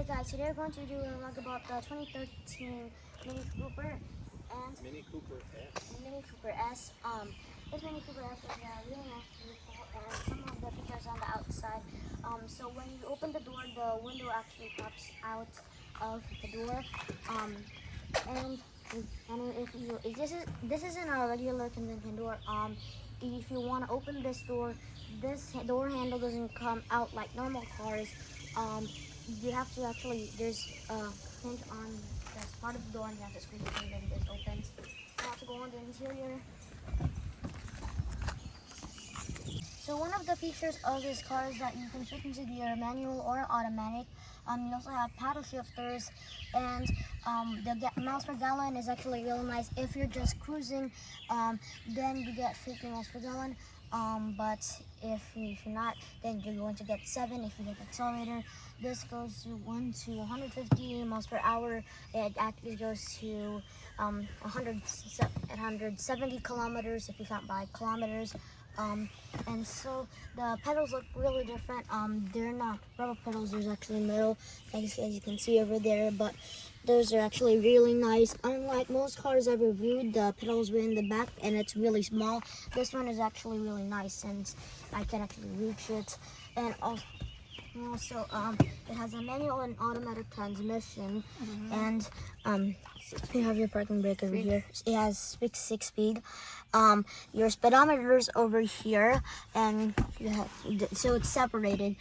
guys, today we're going to do a vlog about the 2013 Mini Cooper and Mini Cooper S. This Mini Cooper S is a really nice vehicle, and some of the features on the outside. So when you open the door, the window actually pops out of the door. And if this isn't a regular convention door. If you want to open this door handle doesn't come out like normal cars. You have to actually, there's a hinge on this part of the door, and you have to squeeze it, and then this opens. Now to go on the interior. So one of the features of this car is that you can shift into either manual or automatic. You also have paddle shifters, and the miles per gallon is actually really nice. If you're just cruising, then you get 50 miles per gallon. But if you're not, then you're going to get 7 if you hit the accelerator. This goes to 1 to 150 miles per hour. It actually goes to 170 kilometers if you count by kilometers. And so the pedals look really different. They're not rubber pedals, there's actually metal, as you can see over there, but those are actually really nice. Unlike most cars I've reviewed, the pedals were in the back and it's really small. This one is actually really nice since I can actually reach it. And also it has a manual and automatic transmission. And you have your parking brake over here. It has 6 speed. Your speedometer's over here, and you have, so it's separated.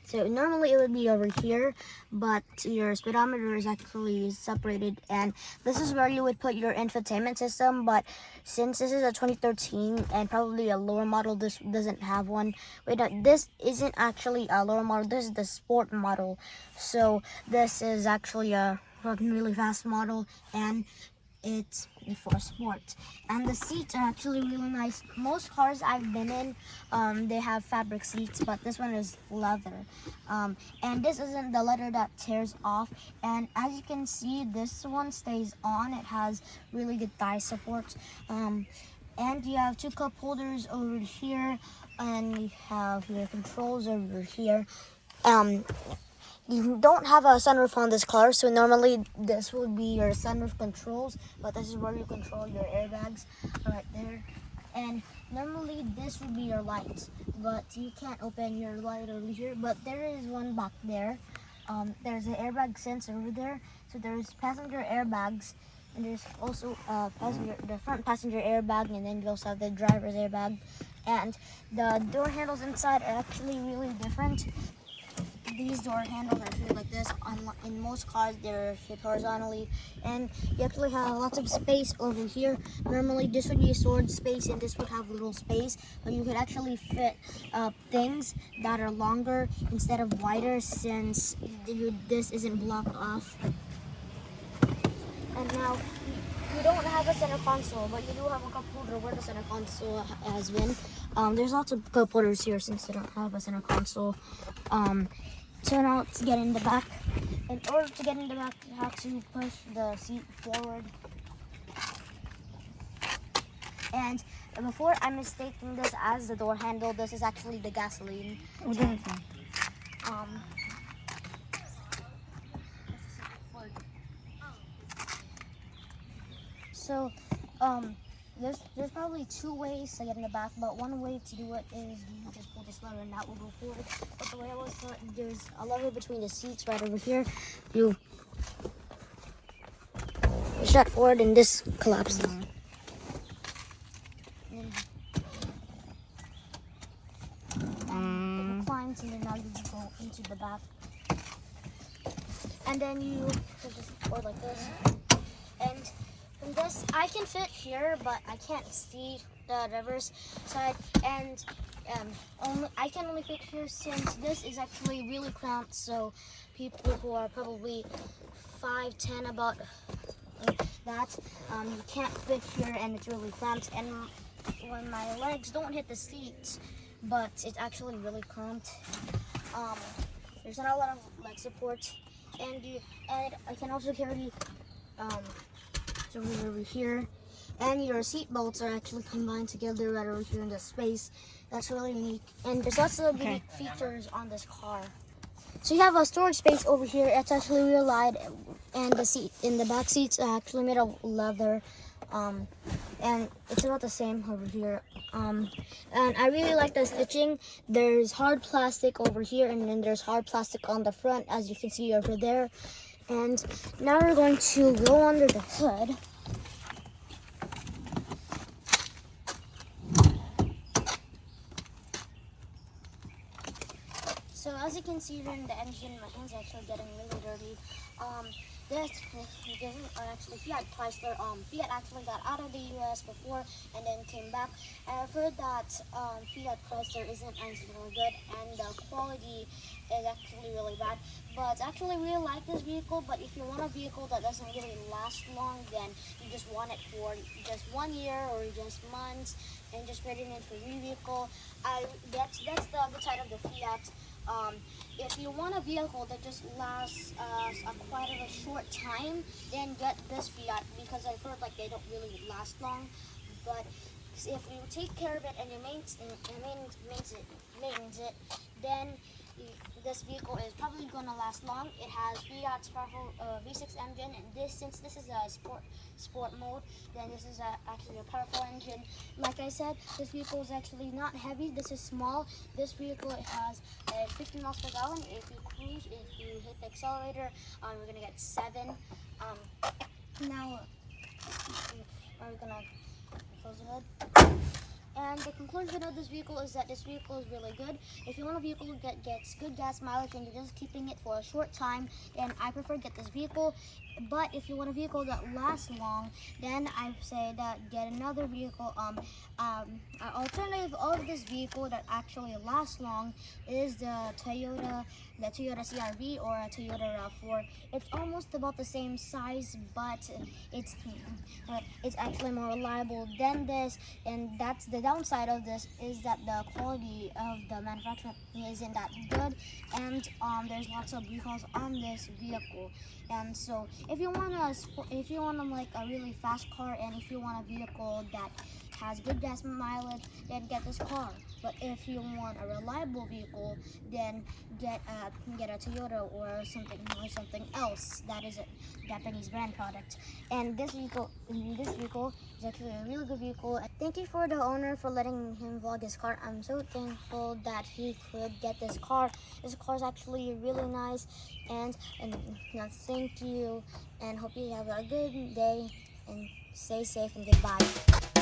So normally it would be over here, but your speedometer is actually separated, and this is where you would put your infotainment system. But since this is a 2013 and probably a lower model, this doesn't have one. Wait, no, this isn't actually a lower model. This is the sport model. So this is actually a really fast model, and it's for sport. And the seats are actually really nice. Most cars I've been in, they have fabric seats, but this one is leather. And this isn't the leather that tears off. And as you can see, this one stays on. It has really good thigh support. And you have 2 cup holders over here, and you have your controls over here. You don't have a sunroof on this car, so normally this would be your sunroof controls, but this is where you control your airbags right there. And normally this would be your lights, but you can't open your light over here, but there is one back there. There's an airbag sensor over there, so there's passenger airbags, and there's also the front passenger airbag, and then you also have the driver's airbag. And the door handles inside are actually really different. These door handles are shaped like this. In most cars, they're shaped horizontally, and you actually have lots of space over here. Normally, this would be a storage space, and this would have little space, but you could actually fit things that are longer instead of wider, since this isn't blocked off. And now, you don't have a center console, but you do have a cup holder where the center console has been. There's lots of cup holders here since they don't have a center console. So now let's get in the back. In order to get in the back, you have to push the seat forward. And before I'm mistaking this as the door handle, this is actually the gasoline tank. So there's probably 2 ways to get in the back, but one way to do it is you just pull this lever and that will go forward. But the way I was taught, there's a lever between the seats right over here. You shut forward and this collapses. And it reclines, and then now you go into the back. And then you just forward like this. And this, I can fit here, but I can't see the reverse side, and I can only fit here since this is actually really cramped. So people who are probably 5'10", about that, you can't fit here, and it's really cramped. And when my legs don't hit the seats, but it's actually really cramped. There's not a lot of leg support, and I can also carry over here, and your seat belts are actually combined together right over here in this space. That's really unique, and there's lots of unique features on this car. So you have a storage space over here. It's actually real light, and the seat in the back seats are actually made of leather. And it's about the same over here. And I really like the stitching. There's hard plastic over here, and then there's hard plastic on the front, as you can see over there. And now we're going to go under the hood. So as you can see here in the engine, my hands are actually getting really dirty. This are actually Fiat Chrysler. Fiat actually got out of the US before and then came back. I've heard that Fiat Chrysler isn't as really good, and the quality is actually really bad. But I actually really like this vehicle. But if you want a vehicle that doesn't really last long, then you just want it for just 1 year or just months, and just trading it for a vehicle. That's the good side of the Fiat. If you want a vehicle that just lasts quite a short time, then get this Fiat, because I've heard like they don't really last long. But if you take care of it and you maintenance it, then this vehicle is probably going to last long. It has Fiat's powerful V6 engine, and since this is a sport mode, then this is actually a powerful engine. Like I said, this vehicle is actually not heavy. This is small. This vehicle has 50 miles per gallon. If you cruise, if you hit the accelerator, we're gonna get 7. Now we're gonna close the hood. And the conclusion of this vehicle is that this vehicle is really good. If you want a vehicle that gets good gas mileage and you're just keeping it for a short time, then I prefer get this vehicle. But if you want a vehicle that lasts long, then I say that get another vehicle. An alternative of this vehicle that actually lasts long is the Toyota CR-V or a Toyota RAV4. It's almost about the same size, but it's actually more reliable than this, and that's the downside of this, is that the quality of the manufacturing isn't that good, and there's lots of recalls on this vehicle. And so if you want like a really fast car, and if you want a vehicle that has good gas mileage, then get this car. But if you want a reliable vehicle, then get a Toyota or something else that is a Japanese brand product. And this vehicle is actually a really good vehicle. Thank you for the owner for letting him vlog his car. I'm so thankful that he could get this car. This car is actually really nice, and thank you, and hope you have a good day, and stay safe, and goodbye.